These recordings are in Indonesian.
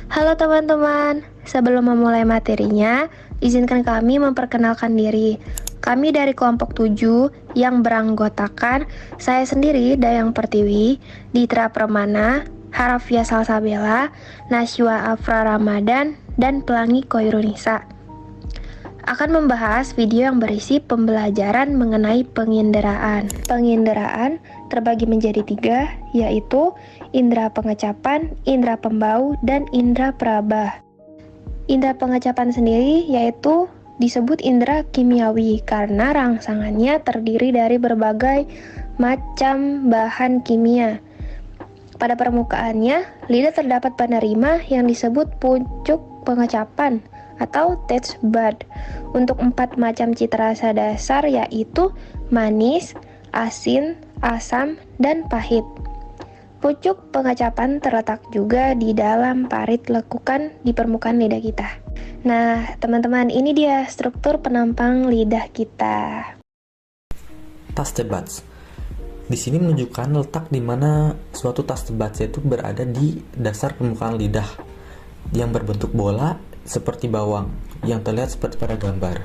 Halo teman-teman, sebelum memulai materinya, izinkan kami memperkenalkan diri. Kami dari kelompok 7 yang beranggotakan saya sendiri, Dayang Pertiwi, Ditra Permana, Harafia Salsabella, Nashwa Afra Ramadan, dan Pelangi Koirunisa. Akan membahas video yang berisi pembelajaran mengenai penginderaan. Penginderaan terbagi menjadi 3, yaitu indera pengecapan, indera pembau, dan indera peraba. Indera pengecapan sendiri yaitu disebut indera kimiawi karena rangsangannya terdiri dari berbagai macam bahan kimia. Pada permukaannya, lidah terdapat penerima yang disebut pucuk pengecapan atau taste bud untuk 4 macam cita rasa dasar, yaitu manis, asin, asam, dan pahit. Pucuk pengecapan terletak juga di dalam parit lekukan di permukaan lidah kita. Nah, teman-teman, ini dia struktur penampang lidah kita. Taste buds. Di sini menunjukkan letak di mana suatu taste buds itu berada di dasar permukaan lidah yang berbentuk bola seperti bawang yang terlihat seperti pada gambar.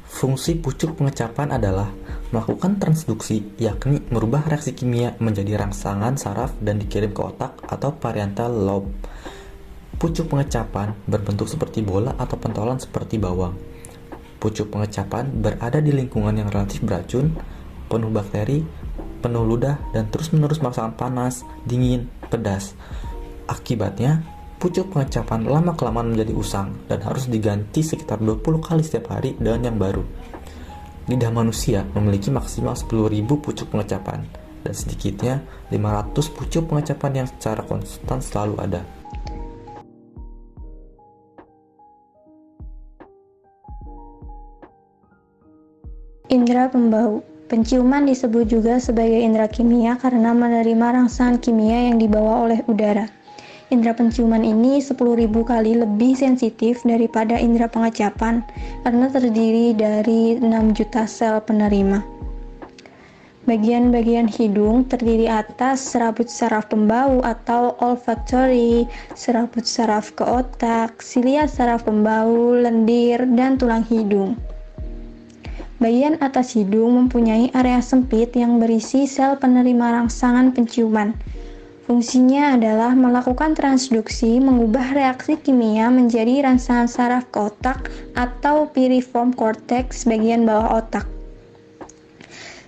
Fungsi pucuk pengecapan adalah melakukan transduksi, yakni merubah reaksi kimia menjadi rangsangan saraf dan dikirim ke otak atau parietal lobe. Pucuk pengecapan berbentuk seperti bola atau pentolan seperti bawang. Pucuk pengecapan berada di lingkungan yang relatif beracun, penuh bakteri, penuh ludah, dan terus-menerus merasakan panas, dingin, pedas. Akibatnya, pucuk pengecapan lama-kelamaan menjadi usang dan harus diganti sekitar 20 kali setiap hari dengan yang baru. Lidah manusia memiliki maksimal 10.000 pucuk pengecapan dan sedikitnya 500 pucuk pengecapan yang secara konstan selalu ada. Indera pembau. Penciuman disebut juga sebagai indera kimia karena menerima rangsangan kimia yang dibawa oleh udara. Indera penciuman ini 10.000 kali lebih sensitif daripada indera pengecapan karena terdiri dari 6 juta sel penerima. Bagian-bagian hidung terdiri atas serabut saraf pembau atau olfactory, serabut saraf ke otak, silia saraf pembau, lendir, dan tulang hidung. Bagian atas hidung mempunyai area sempit yang berisi sel penerima rangsangan penciuman. Fungsinya adalah melakukan transduksi, mengubah reaksi kimia menjadi rangsangan saraf ke otak atau piriform cortex bagian bawah otak.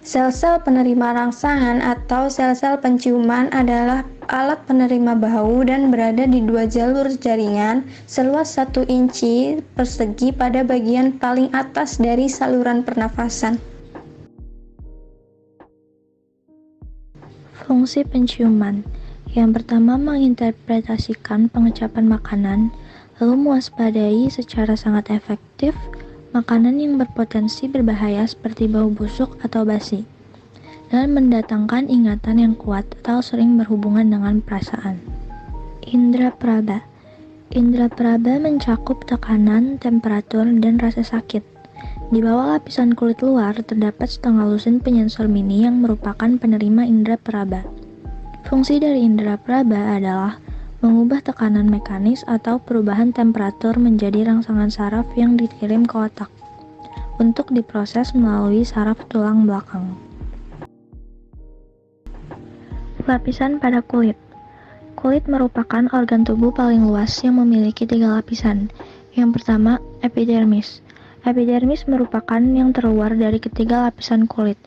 Sel-sel penerima rangsangan atau sel-sel penciuman adalah alat penerima bau dan berada di 2 jalur jaringan seluas 1 inci persegi pada bagian paling atas dari saluran pernafasan. Fungsi penciuman. Yang pertama, menginterpretasikan pengecapan makanan, lalu mewaspadai secara sangat efektif makanan yang berpotensi berbahaya seperti bau busuk atau basi, dan mendatangkan ingatan yang kuat atau sering berhubungan dengan perasaan. Indra peraba. Indra peraba mencakup tekanan, temperatur, dan rasa sakit. Di bawah lapisan kulit luar terdapat setengah lusin penyensor mini yang merupakan penerima indra peraba. Fungsi dari indera peraba adalah mengubah tekanan mekanis atau perubahan temperatur menjadi rangsangan saraf yang dikirim ke otak untuk diproses melalui saraf tulang belakang. Lapisan pada kulit. Kulit merupakan organ tubuh paling luas yang memiliki 3 lapisan. Yang pertama, epidermis. Epidermis merupakan yang terluar dari ketiga lapisan kulit.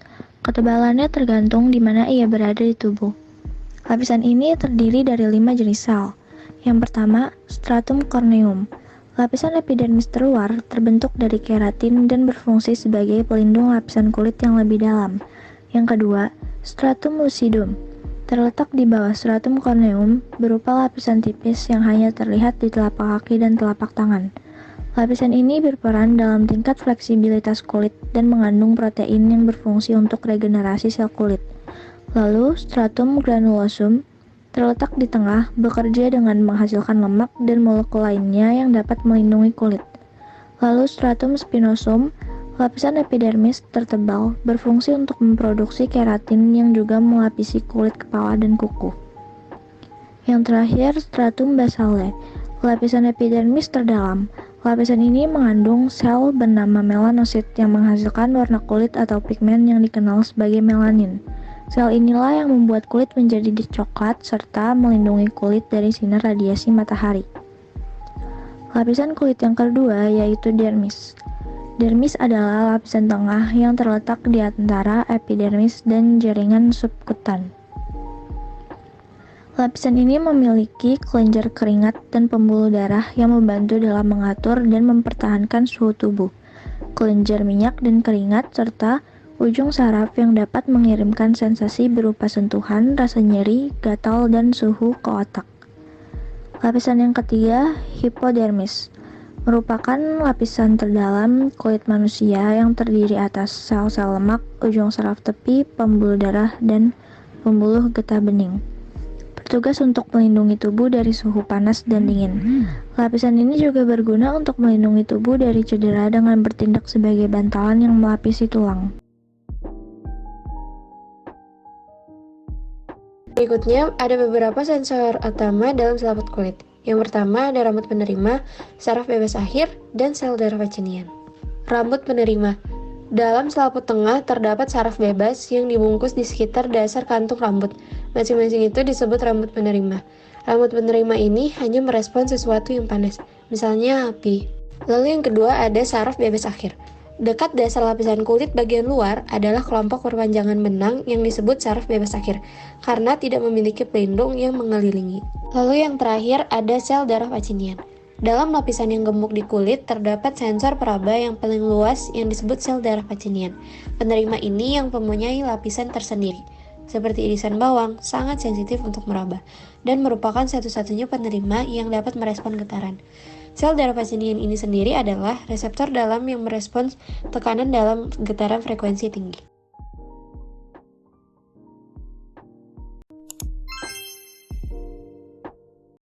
Ketebalannya tergantung di mana ia berada di tubuh. Lapisan ini terdiri dari 5 jenis sel. Yang pertama, stratum corneum. Lapisan epidermis terluar terbentuk dari keratin dan berfungsi sebagai pelindung lapisan kulit yang lebih dalam. Yang kedua, stratum lucidum. Terletak di bawah stratum corneum berupa lapisan tipis yang hanya terlihat di telapak kaki dan telapak tangan. Lapisan ini berperan dalam tingkat fleksibilitas kulit dan mengandung protein yang berfungsi untuk regenerasi sel kulit. Lalu, stratum granulosum terletak di tengah, bekerja dengan menghasilkan lemak dan molekul lainnya yang dapat melindungi kulit. Lalu, stratum spinosum, lapisan epidermis tertebal, berfungsi untuk memproduksi keratin yang juga melapisi kulit kepala dan kuku. Yang terakhir, stratum basale. Lapisan epidermis terdalam. Lapisan ini mengandung sel bernama melanosit yang menghasilkan warna kulit atau pigmen yang dikenal sebagai melanin. Sel inilah yang membuat kulit menjadi coklat serta melindungi kulit dari sinar radiasi matahari. Lapisan kulit yang kedua yaitu dermis. Dermis adalah lapisan tengah yang terletak di antara epidermis dan jaringan subkutan. Lapisan ini memiliki kelenjar keringat dan pembuluh darah yang membantu dalam mengatur dan mempertahankan suhu tubuh, kelenjar minyak dan keringat, serta ujung saraf yang dapat mengirimkan sensasi berupa sentuhan, rasa nyeri, gatal, dan suhu ke otak. Lapisan yang ketiga, hipodermis, merupakan lapisan terdalam kulit manusia yang terdiri atas sel-sel lemak, ujung saraf tepi, pembuluh darah, dan pembuluh getah bening. Bertugas untuk melindungi tubuh dari suhu panas dan dingin. Lapisan ini juga berguna untuk melindungi tubuh dari cedera dengan bertindak sebagai bantalan yang melapisi tulang. Berikutnya, ada beberapa sensor utama dalam selaput kulit. Yang pertama ada rambut penerima, saraf bebas akhir, dan sel darah Pacinian. Rambut penerima. Dalam selaput tengah terdapat saraf bebas yang dibungkus di sekitar dasar kantung rambut. Masing-masing itu disebut rambut penerima. Rambut penerima ini hanya merespons sesuatu yang panas, misalnya api. Lalu yang kedua ada saraf bebas akhir. Dekat dasar lapisan kulit bagian luar adalah kelompok perpanjangan benang yang disebut saraf bebas akhir, karena tidak memiliki pelindung yang mengelilingi. Lalu yang terakhir ada sel darah Pacinian. Dalam lapisan yang gemuk di kulit terdapat sensor peraba yang paling luas yang disebut sel darah Pacinian. Penerima ini yang mempunyai lapisan tersendiri, seperti irisan bawang, sangat sensitif untuk meraba, dan merupakan satu-satunya penerima yang dapat merespon getaran. Sel darah Pacinian ini sendiri adalah reseptor dalam yang merespons tekanan dalam getaran frekuensi tinggi.